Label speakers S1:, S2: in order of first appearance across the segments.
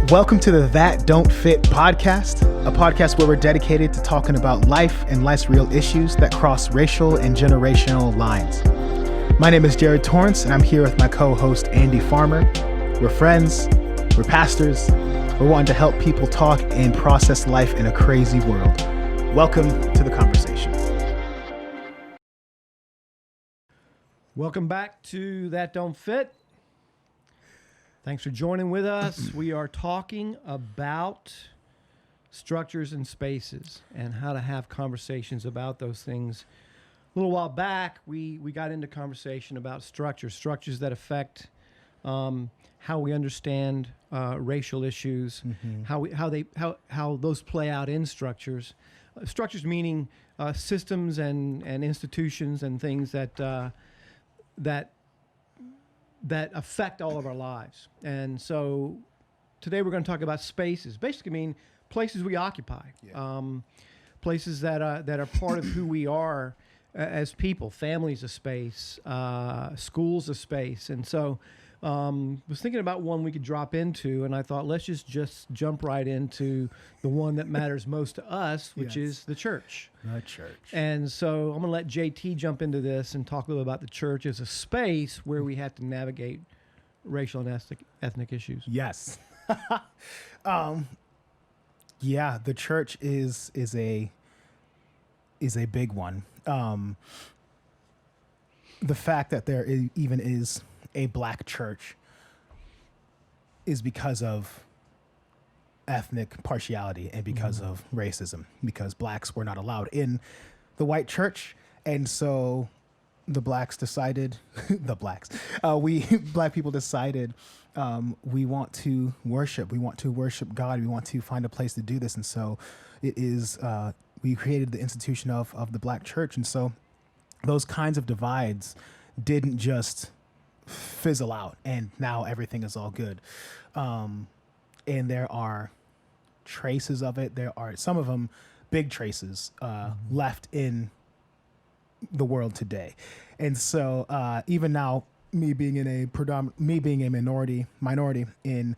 S1: Welcome to the That Don't Fit podcast, a podcast where we're dedicated to talking about life and life's real issues that cross racial and generational lines. My name is Jared Torrance, and I'm here with my co-host, Andy Farmer. We're friends, we're pastors, we're wanting to help people talk and process life in a crazy world. Welcome to the conversation.
S2: Welcome back to That Don't Fit. Thanks for joining with us. We are talking about structures and spaces and how to have conversations about those things. A little while back, we got into conversation about structures that affect how we understand racial issues, how those play out in structures. Structures meaning systems and institutions and things that affect all of our lives. And so today we're going to talk about spaces. Basically mean places we occupy, places that are part of who we are as people. Families a space, schools a space. And so was thinking about one we could drop into, and I thought let's just jump right into the one that matters most to us, which is the church.
S1: The church.
S2: And so I'm going to let JT jump into this and talk a little about the church as a space where we have to navigate racial and ethnic issues.
S1: Yes. The church is a big one. The fact that there even is a black church is because of ethnic partiality and because of racism, because blacks were not allowed in the white church. And so the blacks decided, black people decided, we want to worship God. We want to find a place to do this. And so it is, we created the institution of the black church. And so those kinds of divides didn't just fizzle out and now everything is all good. And there are traces of it. There are some of them big traces left in the world today. And so even now, me being a minority in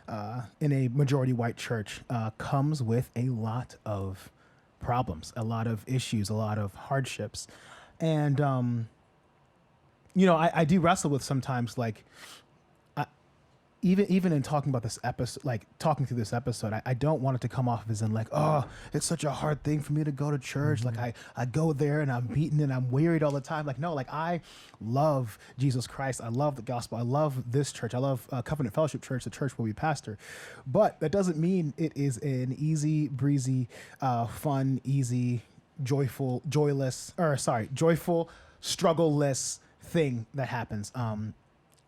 S1: a majority white church comes with a lot of problems, a lot of issues, a lot of hardships. And I do wrestle with sometimes, like, even in talking about this episode, like talking through this episode, I don't want it to come off as in like, oh, it's such a hard thing for me to go to church. Like I go there and I'm beaten and I'm wearied all the time. Like, no, like I love Jesus Christ. I love the gospel. I love this church. I love Covenant Fellowship Church, the church where we pastor. But that doesn't mean it is an easy, breezy, fun, easy, joyful, struggle-less thing that happens.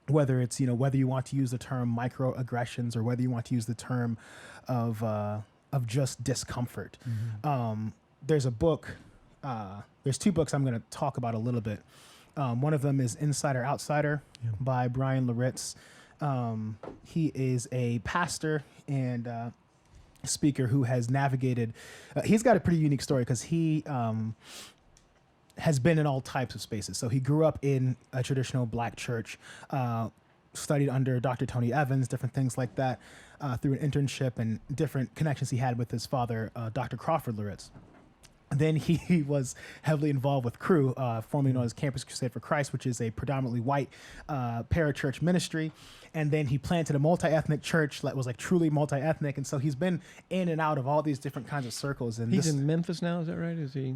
S1: Whether it's, whether you want to use the term microaggressions or whether you want to use the term of just discomfort. There's a book, there's two books I'm going to talk about a little bit. One of them is Insider Outsider by Bryan Loritts. He is a pastor and speaker who has navigated, he's got a pretty unique story because he has been in all types of spaces. So he grew up in a traditional black church, studied under Dr. Tony Evans, different things like that, through an internship and different connections he had with his father, Dr. Crawford Loritts. Then he was heavily involved with Cru, formerly known as Campus Crusade for Christ, which is a predominantly white parachurch ministry. And then he planted a multi-ethnic church that was like truly multi-ethnic. And so he's been in and out of all these different kinds of circles. And
S2: he's in Memphis now, is that right? Is he?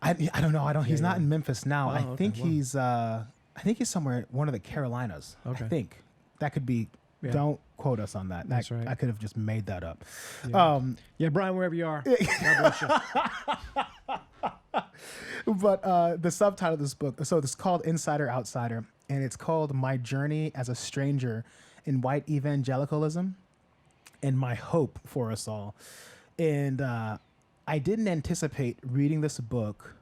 S1: I don't know. He's not in Memphis now. I think he's somewhere one of the Carolinas. Okay. I think that could be. Yeah. Don't quote us on that.
S2: That's right.
S1: I could have just made that up.
S2: Yeah, Bryan, wherever you are. God bless
S1: you. But the subtitle of this book, so it's called Insider Outsider, and it's called My Journey as a Stranger in White Evangelicalism and My Hope for Us All. And I didn't anticipate reading this book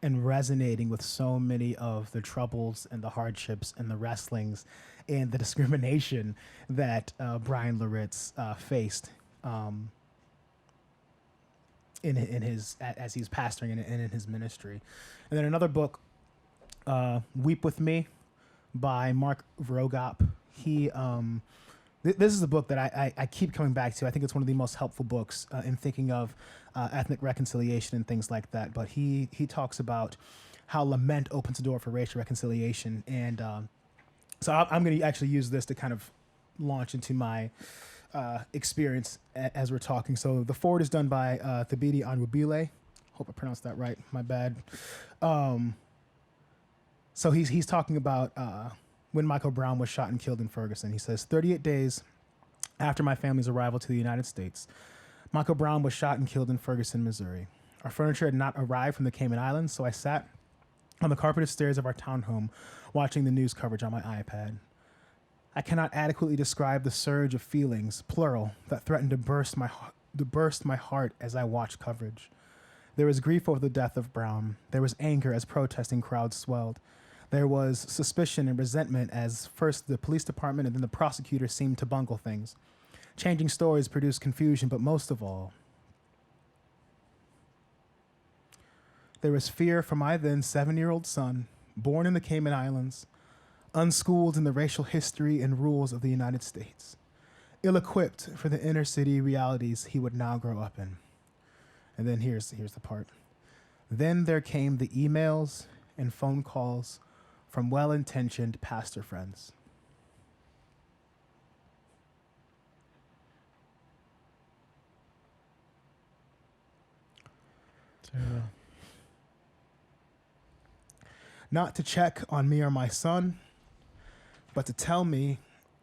S1: and resonating with so many of the troubles and the hardships and the wrestlings and the discrimination that Bryan Loritts faced in his as he's pastoring and in his ministry. And then another book, Weep With Me by Vroegop. He This is a book that I keep coming back to. I think it's one of the most helpful books in thinking of ethnic reconciliation and things like that. But he talks about how lament opens the door for racial reconciliation. And so I'm going to actually use this to kind of launch into my experience as we're talking. So the forward is done by Thabiti Onwubile. Hope I pronounced that right. My bad. So he's talking about when Michael Brown was shot and killed in Ferguson. He says, 38 days after my family's arrival to the United States, Michael Brown was shot and killed in Ferguson, Missouri. Our furniture had not arrived from the Cayman Islands, so I sat on the carpeted stairs of our townhome watching the news coverage on my iPad. I cannot adequately describe the surge of feelings, plural, that threatened to burst my heart as I watched coverage. There was grief over the death of Brown. There was anger as protesting crowds swelled. There was suspicion and resentment as first the police department and then the prosecutor seemed to bungle things. Changing stories produced confusion, but most of all, there was fear for my then 7-year-old son, born in the Cayman Islands, unschooled in the racial history and rules of the United States, ill-equipped for the inner city realities he would now grow up in. And then here's the part. Then there came the emails and phone calls from well-intentioned pastor friends. Not to check on me or my son, but to tell me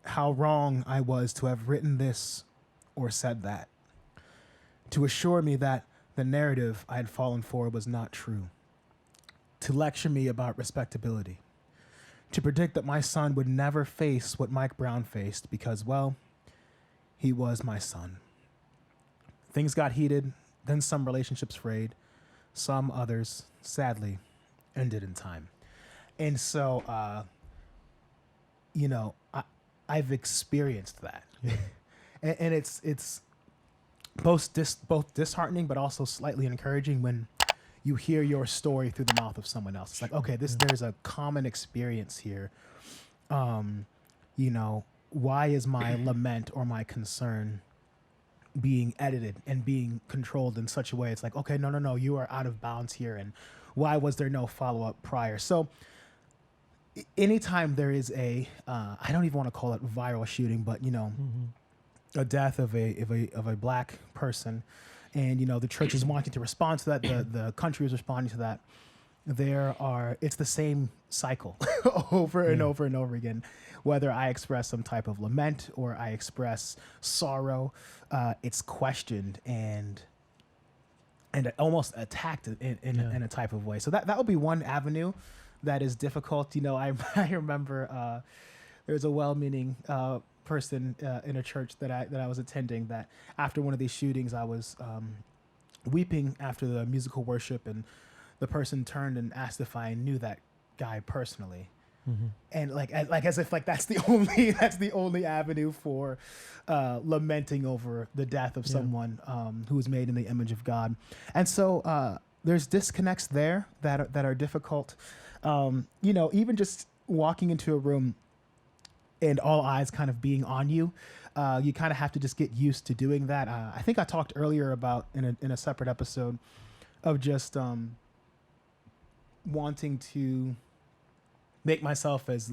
S1: how wrong I was to have written this or said that. To assure me that the narrative I had fallen for was not true. To lecture me about respectability. To predict that my son would never face what Mike Brown faced because, well, he was my son. Things got heated, then some relationships frayed, some others, sadly, ended in time. And so, I've experienced that. Yeah. and it's both disheartening, but also slightly encouraging when you hear your story through the mouth of someone else. It's like, okay, there's a common experience here. Why is my lament or my concern being edited and being controlled in such a way? It's like, okay, no, you are out of bounds here. And why was there no follow-up prior? So anytime there is I don't even want to call it viral shooting, but, a death of a black person, and the church is wanting to respond to that, the country is responding to that, it's the same cycle over and over and over again. Whether I express some type of lament or I express sorrow, it's questioned and almost attacked in a type of way. So that would be one avenue that is difficult. I remember there's a well-meaning person in a church that I was attending, that after one of these shootings, I was weeping after the musical worship, and the person turned and asked if I knew that guy personally. Mm-hmm. And like as if that's the only avenue for lamenting over the death of someone who was made in the image of God. And so there's disconnects there that are difficult. Even just walking into a room and all eyes kind of being on you, you kind of have to just get used to doing that. I think I talked earlier about in a separate episode of just wanting to make myself as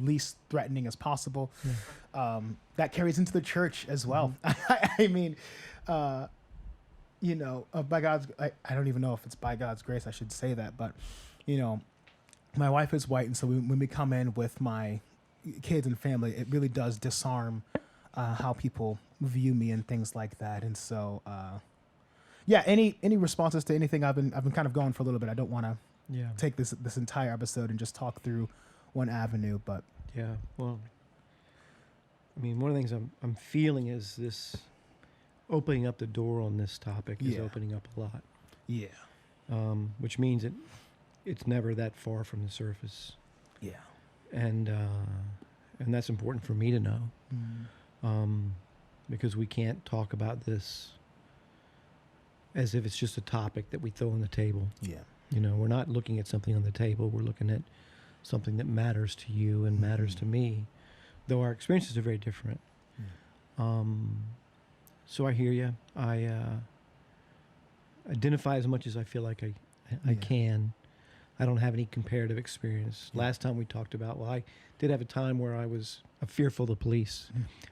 S1: least threatening as possible. Yeah. That carries into the church as well. Mm-hmm. I mean, by God's, I don't even know if it's by God's grace I should say that, but my wife is white, and so when we come in with my kids and family, it really does disarm how people view me and things like that. And so, any responses to anything? I've been kind of going for a little bit. I don't want to take this entire episode and just talk through one avenue, but
S2: well, I mean, one of the things I'm feeling is this opening up the door on this topic is opening up a lot.
S1: Yeah.
S2: Which means it's never that far from the surface.
S1: Yeah.
S2: And that's important for me to know, because we can't talk about this as if it's just a topic that we throw on the table.
S1: Yeah.
S2: We're not looking at something on the table. We're looking at something that matters to you and matters to me. though our experiences are very different. So I hear you. I identify as much as I feel like I can. I don't have any comparative experience.
S1: Yeah.
S2: Last time we talked about, I did have a time where I was fearful of the police.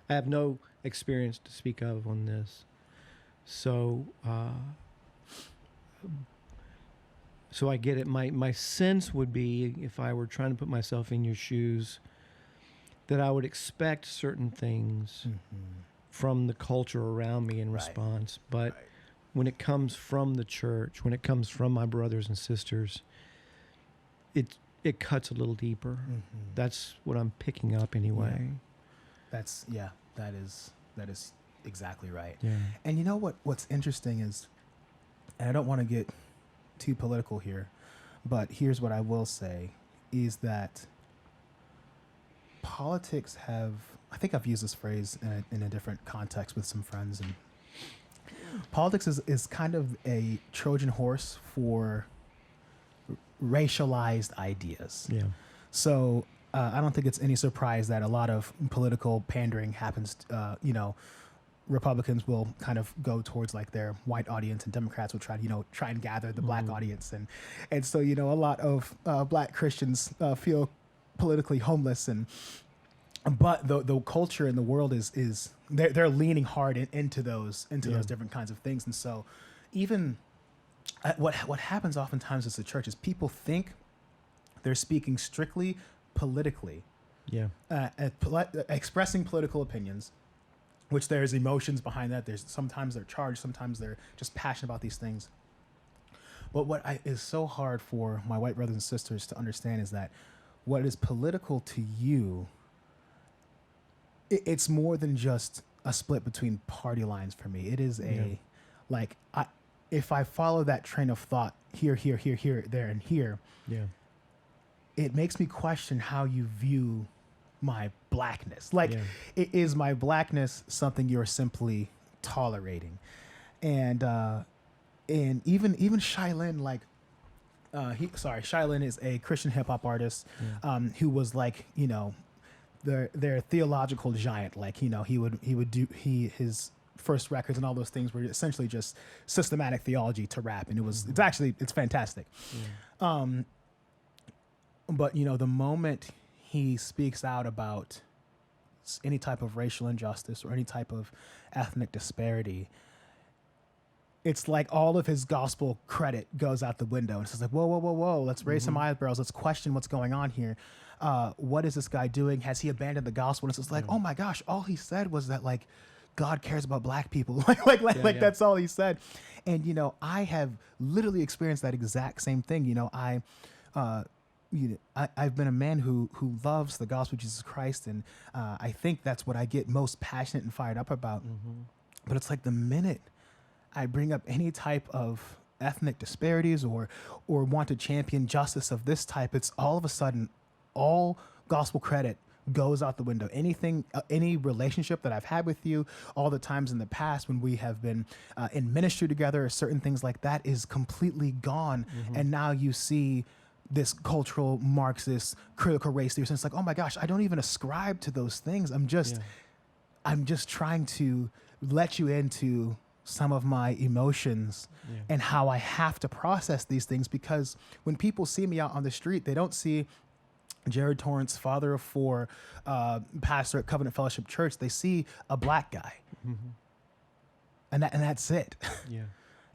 S2: I have no experience to speak of on this. So, so I get it. My sense would be, if I were trying to put myself in your shoes, that I would expect certain things from the culture around me in response. But when it comes from the church, when it comes from my brothers and sisters, it cuts a little deeper. That's what I'm picking up anyway.
S1: Yeah. That is exactly right.
S2: Yeah.
S1: And you know what's interesting is, and I don't want to get too political here, but here's what I will say, is that politics have, I think I've used this phrase in a different context with some friends, and politics is kind of a Trojan horse for racialized ideas.
S2: Yeah.
S1: So I don't think it's any surprise that a lot of political pandering happens. Republicans will kind of go towards like their white audience, and Democrats will try and gather the black audience, and so a lot of black Christians feel politically homeless, but the culture in the world is they're leaning hard into those different kinds of things, and so even what happens oftentimes as the church is people think they're speaking strictly politically, expressing political opinions, which there's emotions behind that. Sometimes they're charged, sometimes they're just passionate about these things. But what is so hard for my white brothers and sisters to understand is that what is political to you, it's more than just a split between party lines for me. It is if I follow that train of thought here, there, and here, it makes me question how you view my blackness. Is my blackness something you're simply tolerating? And even Shai Linne, Shai Linne is a Christian hip hop artist who was their theological giant. His first records and all those things were essentially just systematic theology to rap, and it's fantastic. But the moment he speaks out about any type of racial injustice or any type of ethnic disparity, it's like all of his gospel credit goes out the window. And it's just like, whoa, let's raise some eyebrows. Let's question what's going on here. What is this guy doing? Has he abandoned the gospel? And it's just like, oh my gosh, all he said was that God cares about black people. That's all he said. And, I have literally experienced that exact same thing. I've been a man who loves the gospel of Jesus Christ, and I think that's what I get most passionate and fired up about. But it's like the minute I bring up any type of ethnic disparities or want to champion justice of this type, it's all of a sudden all gospel credit goes out the window. Any relationship that I've had with you, all the times in the past when we have been in ministry together, certain things like that is completely gone. And now you see this cultural Marxist critical race theory. So it's like, oh my gosh, I don't even ascribe to those things. I'm just trying to let you into some of my emotions and how I have to process these things, because when people see me out on the street, they don't see Jared Torrance, father of four, pastor at Covenant Fellowship Church. They see a black guy, and that's it.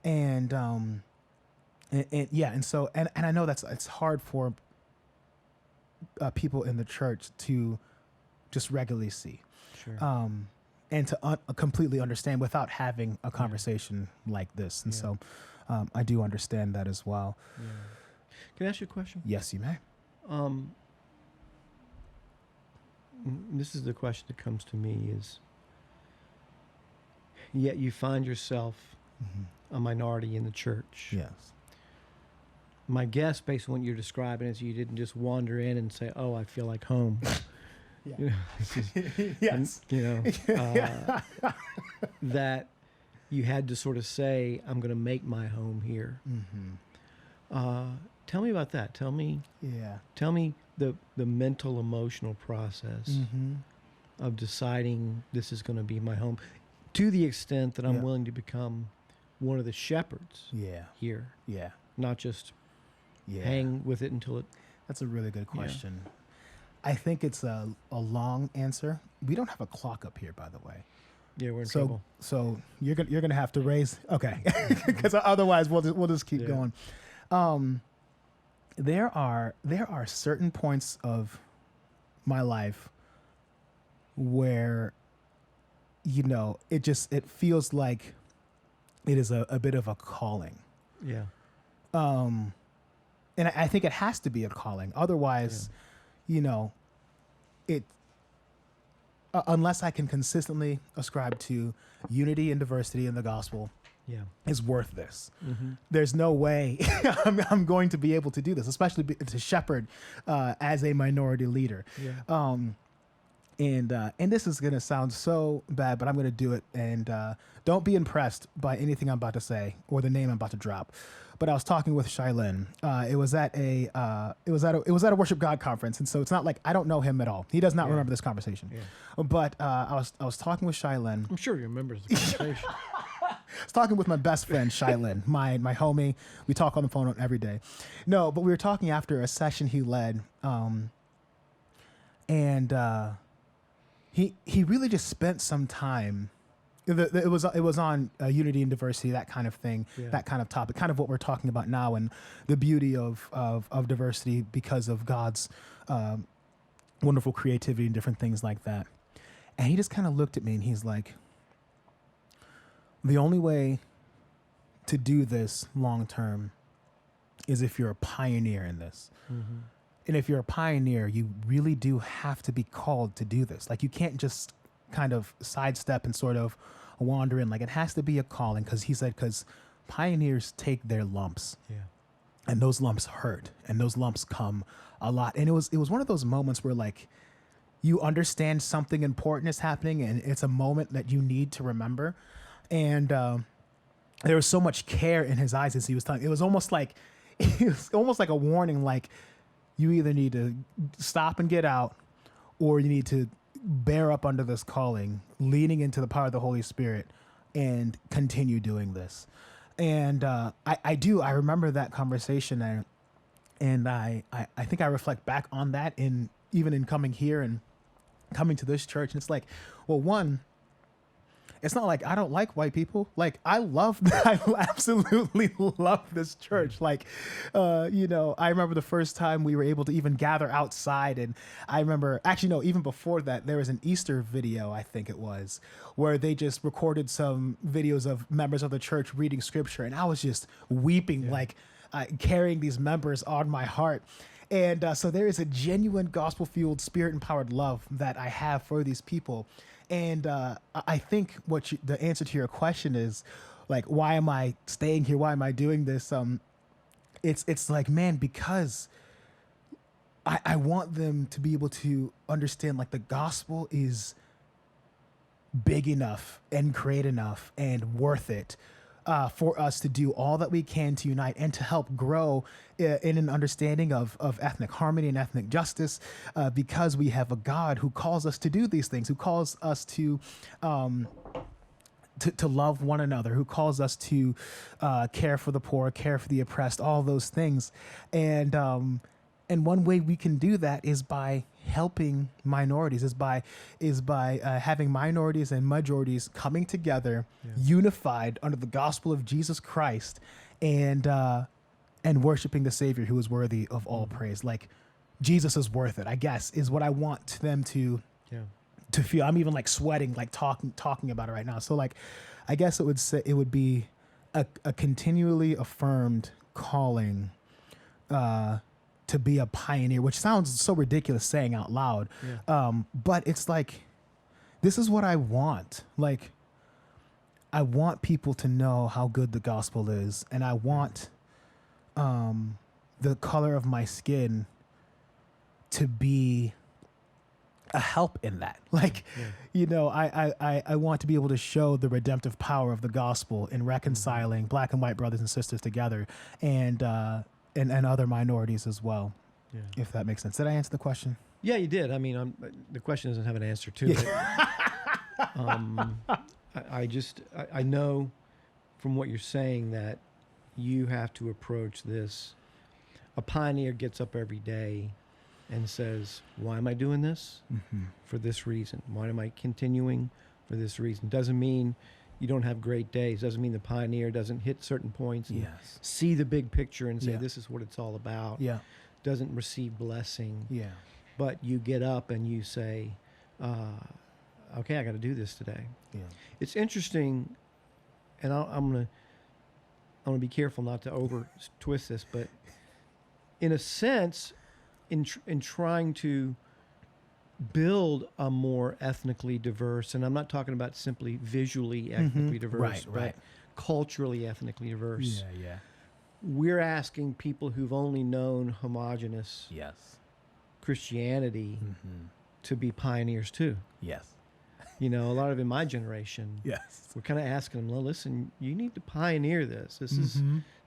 S1: And so I know it's hard for people in the church to just regularly see, and to completely understand without having a conversation like this. And so I do understand that as well.
S2: Can I ask you a question?
S1: Yes, you may.
S2: This is the question that comes to me is, yet you find yourself a minority in the church.
S1: Yes.
S2: My guess, based on what you're describing, is you didn't just wander in and say, "Oh, I feel like home."
S1: Yes.
S2: That you had to sort of say, "I'm going to make my home here." Tell me about that. Tell me the mental, emotional process of deciding this is going to be my home, to the extent that I'm
S1: Yeah.
S2: willing to become one of the shepherds
S1: Yeah.
S2: here,
S1: Yeah.
S2: not just
S1: Yeah.
S2: hang with it until it.
S1: That's a really good question. I think it's a long answer. We don't have a clock up here, by the way.
S2: Yeah, we're in trouble.
S1: So you're gonna have to raise, okay, because otherwise we'll just keep going. There are certain points of my life where, you know, it feels like it is a bit of a calling.
S2: Yeah.
S1: And I think it has to be a calling. Otherwise, you know, it unless I can consistently ascribe to unity and diversity in the gospel, is worth this.
S2: Mm-hmm.
S1: There's no way I'm going to be able to do this, especially to shepherd as a minority leader.
S2: Yeah.
S1: And this is going to sound so bad, but I'm going to do it. And don't be impressed by anything I'm about to say or the name I'm about to drop. But I was talking with Shai Linne. It was at a Worship God conference, and so it's not like I don't know him at all. He does not remember this conversation. Yeah. But I was talking with Shai Linne.
S2: I'm sure he remembers the conversation.
S1: I was talking with my best friend Shai Linne, my homie. We talk on the phone every day. No, but we were talking after a session he led, and he really just spent some time. It was on unity and diversity, that kind of thing, that kind of topic, kind of what we're talking about now, and the beauty of diversity because of God's wonderful creativity and different things like that. And he just kind of looked at me and he's like, the only way to do this long term is if you're a pioneer in this. Mm-hmm. And if you're a pioneer, you really do have to be called to do this. Like, you can't just kind of sidestep and sort of wander in. Like, it has to be a calling, because pioneers take their lumps. Yeah. And those lumps hurt, and those lumps come a lot. And it was one of those moments where, like, you understand something important is happening, and it's a moment that you need to remember. And there was so much care in his eyes as he was telling. It was almost like a warning, like, you either need to stop and get out, or you need to bear up under this calling, leaning into the power of the Holy Spirit, and continue doing this. And I remember that conversation, and I think I reflect back on that even in coming here and coming to this church. And it's like, well, one, it's not like I don't like white people. Like, I absolutely love this church. Like, you know, I remember the first time we were able to even gather outside. And I remember, actually, no, even before that, there was an Easter video, I think it was, where they just recorded some videos of members of the church reading scripture. And I was just weeping, like, carrying these members on my heart. And so there is a genuine gospel-fueled, spirit-empowered love that I have for these people. And I think the answer to your question is, like, why am I staying here? Why am I doing this? It's like, man, because I want them to be able to understand, like, the gospel is big enough and great enough and worth it for us to do all that we can to unite and to help grow in an understanding of ethnic harmony and ethnic justice, because we have a God who calls us to do these things, who calls us to love one another, who calls us to care for the poor, care for the oppressed, all those things. And one way we can do that is by helping minorities, is by having minorities and majorities coming together, unified under the gospel of Jesus Christ, and worshiping the Savior who is worthy of all praise. Like, Jesus is worth it, I guess, is what I want them to feel. I'm even, like, sweating, like, talking about it right now. So, like, I guess it would be a continually affirmed calling to be a pioneer, which sounds so ridiculous saying out loud. But it's like, this is what I want. Like, I want people to know how good the gospel is, and I want the color of my skin to be a help in that. Like, you know, I want to be able to show the redemptive power of the gospel in reconciling black and white brothers and sisters together, and other minorities as well, if that makes sense. Did I answer the question?
S2: Yeah, you did. I mean, the question doesn't have an answer to it. I know from what you're saying that you have to approach this. A pioneer gets up every day and says, why am I doing this?
S1: Mm-hmm.
S2: For this reason. Why am I continuing? For this reason. Doesn't mean you don't have great days. Doesn't mean the pioneer doesn't hit certain points and
S1: Yes.
S2: see the big picture and say,
S1: Yeah.
S2: this is what it's all about.
S1: Yeah.
S2: Doesn't receive blessing.
S1: Yeah.
S2: But you get up and you say, okay, I got to do this today.
S1: Yeah.
S2: It's interesting, and I'm gonna be careful not to over twist this, but in a sense, in trying to build a more ethnically diverse, and I'm not talking about simply visually ethnically diverse,
S1: Right.
S2: but culturally ethnically diverse.
S1: Yeah.
S2: We're asking people who've only known homogenous
S1: Yes.
S2: Christianity
S1: Mm-hmm.
S2: to be pioneers too.
S1: Yes.
S2: You know, a lot of in my generation,
S1: Yes.
S2: we're kind of asking them, well, listen, you need to pioneer this. This is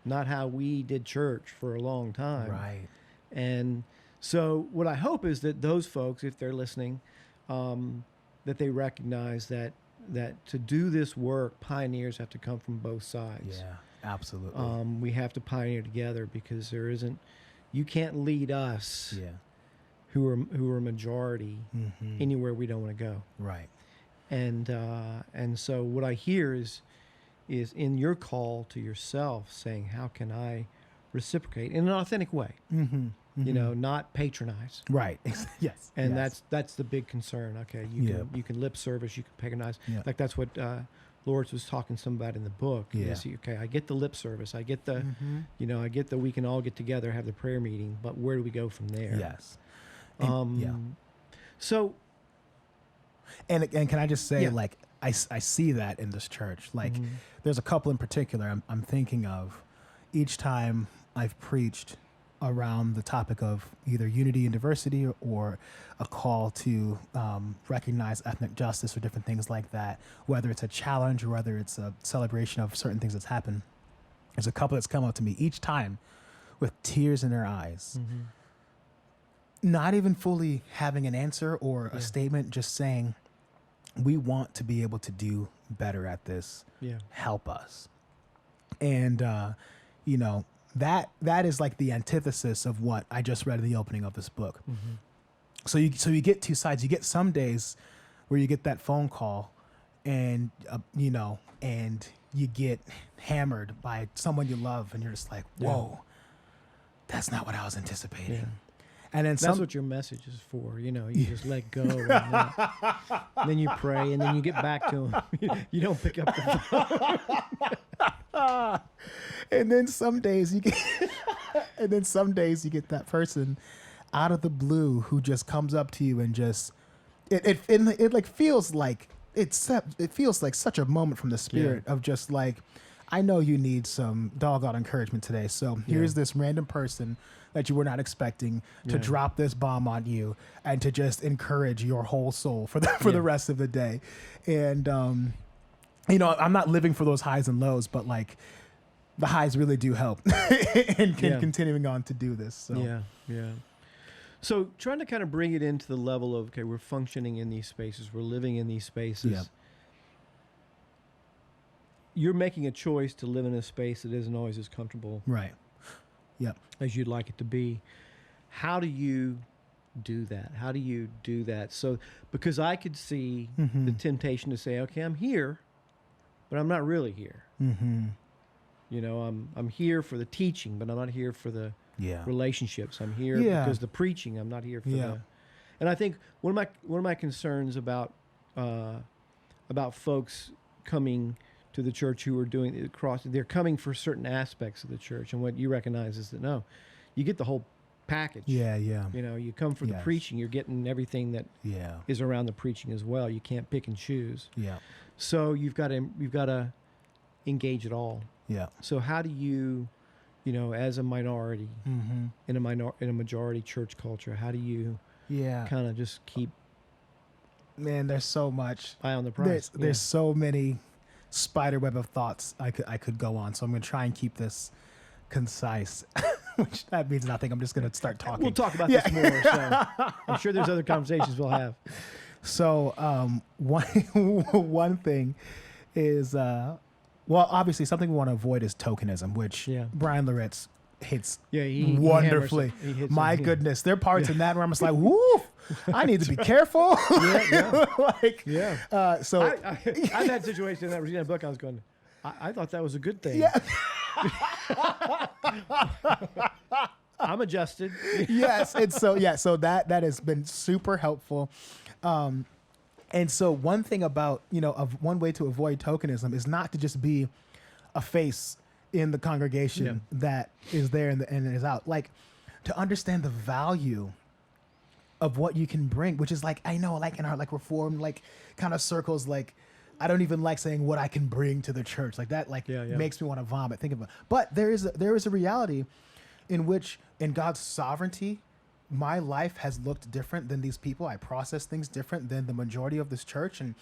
S2: not how we did church for a long time.
S1: Right.
S2: And so what I hope is that those folks, if they're listening, that they recognize that to do this work, pioneers have to come from both sides.
S1: Yeah. Absolutely.
S2: We have to pioneer together because you can't lead us
S1: yeah.
S2: who are majority
S1: Mm-hmm.
S2: anywhere we don't want to go.
S1: Right.
S2: And so what I hear is in your call to yourself saying, how can I reciprocate in an authentic way?
S1: Mm-hmm.
S2: You know, not patronize.
S1: Right. Yes.
S2: And
S1: yes.
S2: that's the big concern. Okay, you can lip service, you can patronize.
S1: Yeah.
S2: Like that's what Loritts was talking some about in the book.
S1: Yeah.
S2: Is, okay, I get the lip service, I get the
S1: Mm-hmm.
S2: I get the we can all get together, have the prayer meeting, but where do we go from there?
S1: Yes. And, yeah.
S2: So
S1: And can I just say,
S2: Yeah.
S1: like, I see that in this church. Like, there's a couple in particular I'm thinking of. Each time I've preached around the topic of either unity and diversity or a call to recognize ethnic justice or different things like that, whether it's a challenge or whether it's a celebration of certain things that's happened, there's a couple that's come up to me each time with tears in their eyes. Not even fully having an answer or a statement, just saying, we want to be able to do better at this.
S2: Yeah.
S1: Help us. And, that is like the antithesis of what I just read in the opening of this book. So you get two sides. You get some days where you get that phone call and, and you get hammered by someone you love and you're just like, whoa, that's not what I was anticipating.
S2: Yeah.
S1: And then
S2: That's what your message is for. You just let go. And then you pray, and then you get back to them. You don't pick up the phone.
S1: and then some days you get that person out of the blue who just comes up to you and just it like feels like it feels like such a moment from the spirit of just like, I know you need some doggone encouragement today. So here's this random person that you were not expecting to drop this bomb on you and to just encourage your whole soul for the rest of the day. And, I'm not living for those highs and lows, but like the highs really do help in continuing on to do this. So.
S2: Yeah. So trying to kind of bring it into the level of, okay, we're functioning in these spaces, we're living in these spaces.
S1: Yeah.
S2: You're making a choice to live in a space that isn't always as comfortable
S1: Right. Yep.
S2: as you'd like it to be. How do you do that? How do you do that? So, because I could see the temptation to say, okay, I'm here, but I'm not really here.
S1: Mm-hmm.
S2: I'm here for the teaching, but I'm not here for the relationships. I'm here because the preaching. I'm not here for the. And I think one of my concerns about folks coming to the church who are doing the cross, they're coming for certain aspects of the church, and what you recognize is that no, you get the whole package.
S1: Yeah.
S2: You come for the preaching, you're getting everything that is around the preaching as well. You can't pick and choose.
S1: Yeah.
S2: So you've got to engage it all.
S1: Yeah.
S2: So how do you, as a minority in a majority church culture, how do you kind of just keep
S1: Man, there's so much.
S2: eye on the prize?
S1: There's so many spider web of thoughts I could go on. So I'm going to try and keep this concise. which that means nothing. I'm just going to start talking.
S2: We'll talk about this more. So I'm sure there's other conversations we'll have.
S1: So one thing is, well, obviously something we want to avoid is tokenism, which Bryan Loritts hits wonderfully.
S2: He hits
S1: My goodness, there are parts in that where I'm just like, woo, I need to be careful. So
S2: I've had situations in that reading that book. I was going, I thought that was a good thing.
S1: Yeah.
S2: I'm adjusted.
S1: Yes, and so so that has been super helpful. And so one thing about, one way to avoid tokenism is not to just be a face in the congregation that is there and is out. Like, to understand the value of what you can bring, which is like, I know, like in our like reformed like kind of circles, like I don't even like saying what I can bring to the church. Like that makes me want to vomit. Think about it. But there is a reality in which, in God's sovereignty, my life has looked different than these people. I process things different than the majority of this church, and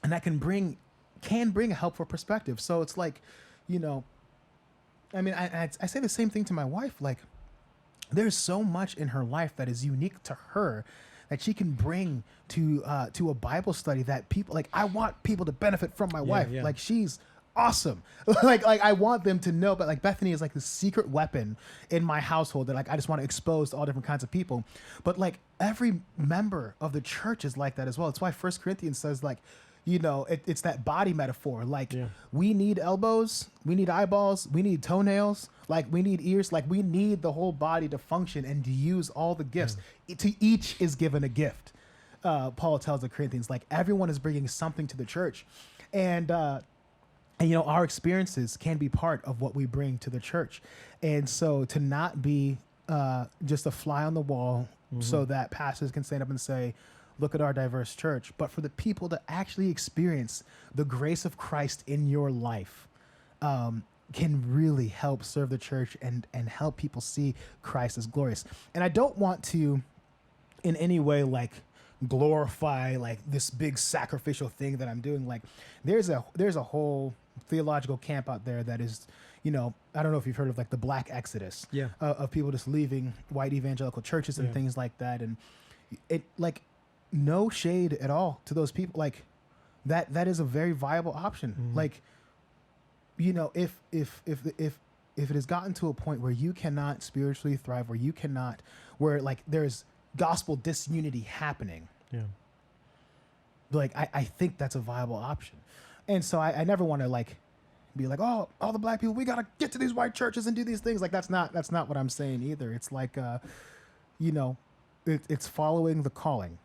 S1: that can bring a helpful perspective. So it's like, I mean, I say the same thing to my wife. Like, there's so much in her life that is unique to her that she can bring to a Bible study that people like. I want people to benefit from my wife.
S2: Yeah.
S1: Like, she's awesome. like I want them to know, but like Bethany is like the secret weapon in my household that like I just want to expose to all different kinds of people. But like every member of the church is like that as well. It's why 1 Corinthians says like, it's that body metaphor. Like we need elbows, we need eyeballs, we need toenails, like we need ears, like we need the whole body to function and to use all the gifts. To each is given a gift. Paul tells the Corinthians, like everyone is bringing something to the church. And our experiences can be part of what we bring to the church. And so to not be just a fly on the wall so that pastors can stand up and say, look at our diverse church, but for the people to actually experience the grace of Christ in your life can really help serve the church and help people see Christ as glorious. And I don't want to in any way like glorify like this big sacrificial thing that I'm doing. Like there's a whole theological camp out there that is, I don't know if you've heard of like the Black Exodus of people just leaving white evangelical churches and things like that. And it like no shade at all to those people. Like that is a very viable option. Like, if it has gotten to a point where you cannot spiritually thrive, where like there's gospel disunity happening. Like I think that's a viable option. And so I never want to like be like, oh, all the black people, we got to get to these white churches and do these things. Like that's not what I'm saying either. It's like, it's following the calling.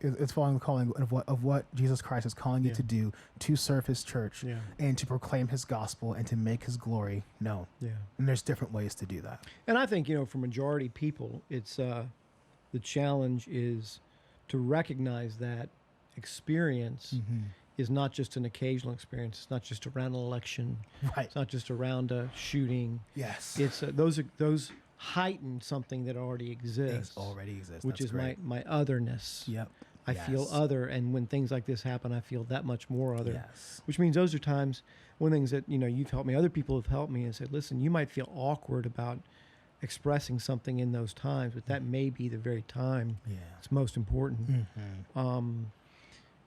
S1: It's following the calling of what Jesus Christ is calling you to do, to serve his church and to proclaim his gospel and to make his glory known. And there's different ways to do that.
S2: And I think, for majority people, it's the challenge is to recognize that experience is not just an occasional experience. It's not just around an election.
S1: Right.
S2: It's not just around a shooting.
S1: Yes.
S2: It's those heighten something that already exists. Which
S1: That's
S2: is
S1: great.
S2: my otherness.
S1: Yep.
S2: I feel other, and when things like this happen, I feel that much more other.
S1: Yes.
S2: Which means those are times, one of the things that you've helped me, other people have helped me, and said, listen, you might feel awkward about expressing something in those times, but that may be the very time it's most important.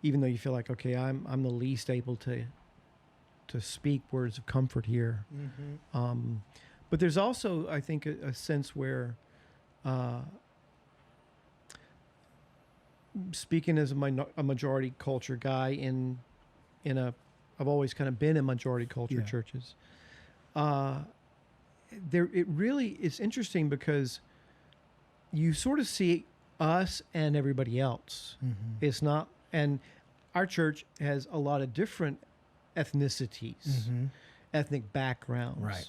S2: Even though you feel like, okay, I'm the least able to speak words of comfort here. But there's also, I think, a sense where, speaking as a majority culture guy I've always kind of been in majority culture churches. It's interesting because you sort of see us and everybody else. It's not, and our church has a lot of different ethnicities, ethnic backgrounds.
S1: Right.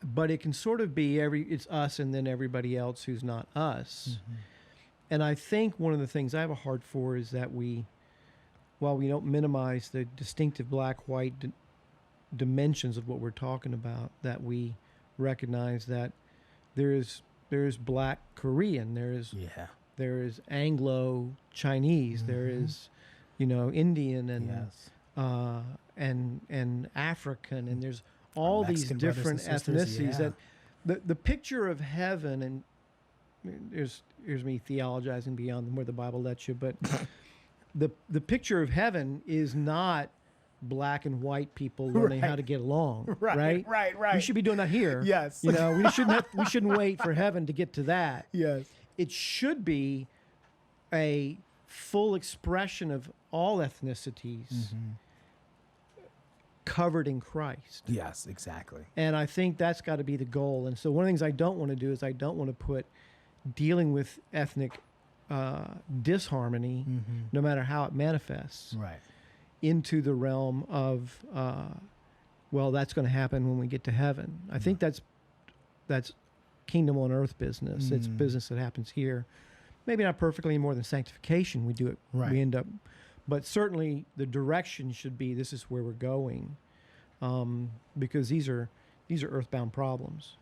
S2: But it can sort of be it's us and then everybody else who's not us. And I think one of the things I have a heart for is that while we don't minimize the distinctive black-white dimensions of what we're talking about, that we recognize that there is Black Korean, there is Anglo-Chinese, there is, Indian and African, and there's all these
S1: Mexican brothers
S2: different
S1: and sisters,
S2: ethnicities
S1: yeah.
S2: that the picture of heaven, and here's me theologizing beyond where the Bible lets you, but the picture of heaven is not black and white people learning how to get along, right?
S1: Right.
S2: We should be doing that here.
S1: Yes.
S2: You know, we shouldn't wait for heaven to get to that.
S1: Yes.
S2: It should be a full expression of all ethnicities covered in Christ.
S1: Yes, exactly.
S2: And I think that's got to be the goal. And so one of the things I don't want to do is I don't want to put dealing with ethnic disharmony, no matter how it manifests,
S1: Right.
S2: into the realm of, well, that's going to happen when we get to heaven. I think that's kingdom on earth business. It's business that happens here. Maybe not perfectly more than sanctification. We do it.
S1: Right.
S2: We end up, but certainly the direction should be this is where we're going, because these are earthbound problems,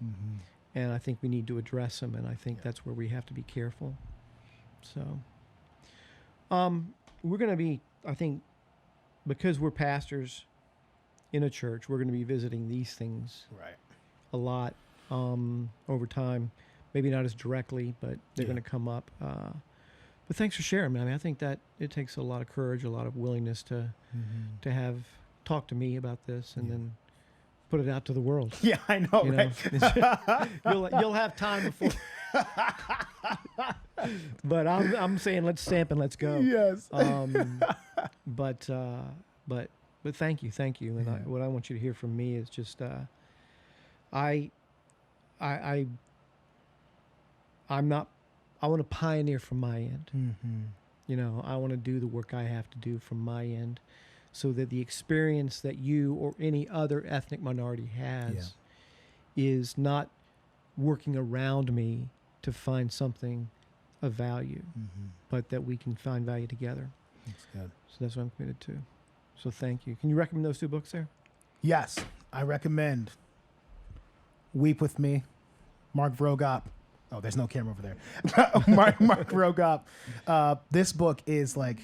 S2: and I think we need to address them. And I think that's where we have to be careful. So, we're going to be, I think, because we're pastors in a church, we're going to be visiting these things
S1: Right.
S2: a lot over time. Maybe not as directly, but they're going to come up. But thanks for sharing, man. I mean, I think that it takes a lot of courage, a lot of willingness to have talk to me about this, and then put it out to the world.
S1: Yeah, I know,
S2: You
S1: right?
S2: know, you'll have time before. But I'm saying let's stamp and let's go.
S1: Yes.
S2: But thank you, and what I want you to hear from me is just I want to pioneer from my end. You know, I want to do the work I have to do from my end, so that the experience that you or any other ethnic minority has is not working around me to find something of value, but that we can find value together.
S1: That's good.
S2: So that's what I'm committed to. So thank you. Can you recommend those two books there?
S1: Yes, I recommend Weep With Me, Mark Vroegop. Oh, there's no camera over there. Mark Vroegop. This book is like,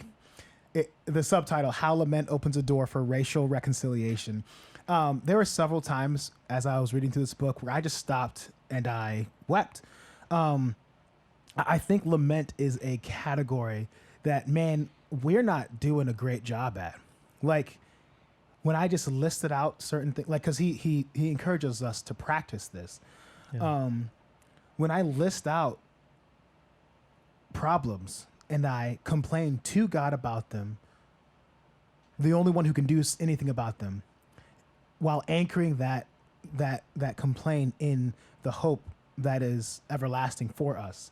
S1: the subtitle, How Lament Opens a Door for Racial Reconciliation. There were several times as I was reading through this book where I just stopped and I wept. I think lament is a category that, man, we're not doing a great job at. Like, when I just listed out certain things, like, because he encourages us to practice this.
S2: Yeah.
S1: When I list out problems and I complain to God about them, the only one who can do anything about them, while anchoring that complaint in the hope that is everlasting for us,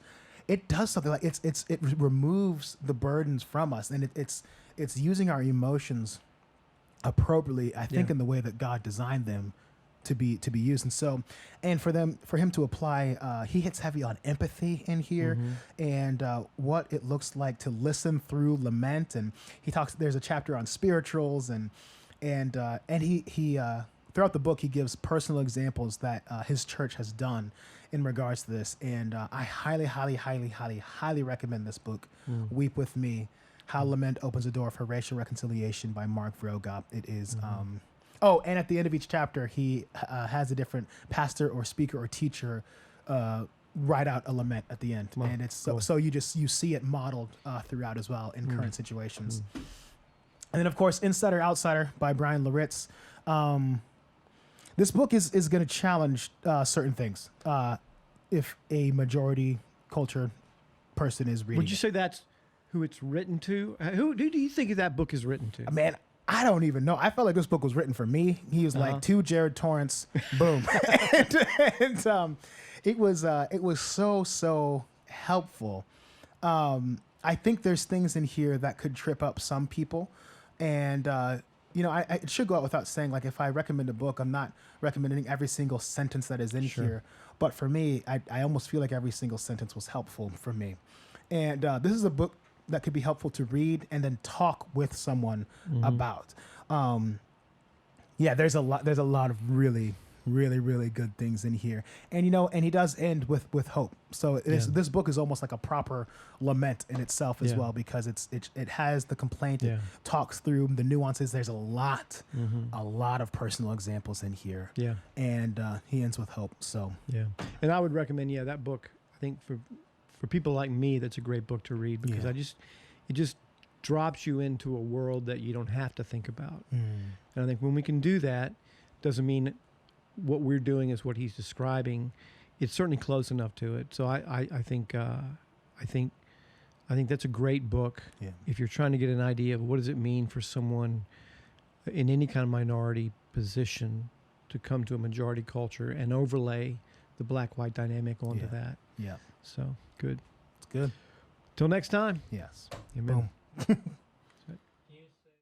S1: it does something. Like it removes the burdens from us, and it's using our emotions appropriately, I think, in the way that God designed them to be used. And so, and for him to apply, he hits heavy on empathy in here, and what it looks like to listen through lament. And there's a chapter on spirituals, and he throughout the book, he gives personal examples that his church has done in regards to this. And I highly recommend this book, Weep With Me, How Lament Opens a Door for Racial Reconciliation by Mark Vroegop. It is, and at the end of each chapter, he has a different pastor or speaker or teacher write out a lament at the end.
S2: Wow,
S1: And it's
S2: cool.
S1: so you see it modeled throughout as well in current situations. And then, of course, Insider Outsider by Bryan Loritts. This book is going to challenge certain things if a majority culture person is reading.
S2: Would you say that's who it's written to? Who do you think that book is written to?
S1: Man, I don't even know. I felt like this book was written for me. He was like, to Jared Torrance, boom. and it was so helpful. I think there's things in here that could trip up some people. And, it should go out without saying, like, if I recommend a book, I'm not recommending every single sentence that is in here. But for me, I almost feel like every single sentence was helpful for me. And this is a book that could be helpful to read and then talk with someone about. There's a lot of really, really, really good things in here. And, and he does end with hope. So this book is almost like a proper lament in itself as well, because it has the complaint. It talks through the nuances. There's a lot of personal examples in here.
S2: Yeah.
S1: And he ends with hope. So
S2: yeah. And I would recommend, that book. I think for people like me, that's a great book to read, because it just drops you into a world that you don't have to think about. And I think when we can do that, doesn't mean what we're doing is what he's describing. It's certainly close enough to it. So I think that's a great book.
S1: Yeah.
S2: If you're trying to get an idea of what does it mean for someone in any kind of minority position to come to a majority culture and overlay the black-white dynamic onto that.
S1: Yeah.
S2: So good.
S1: It's good.
S2: Till next time.
S1: Yes.
S2: Amen.
S1: Boom.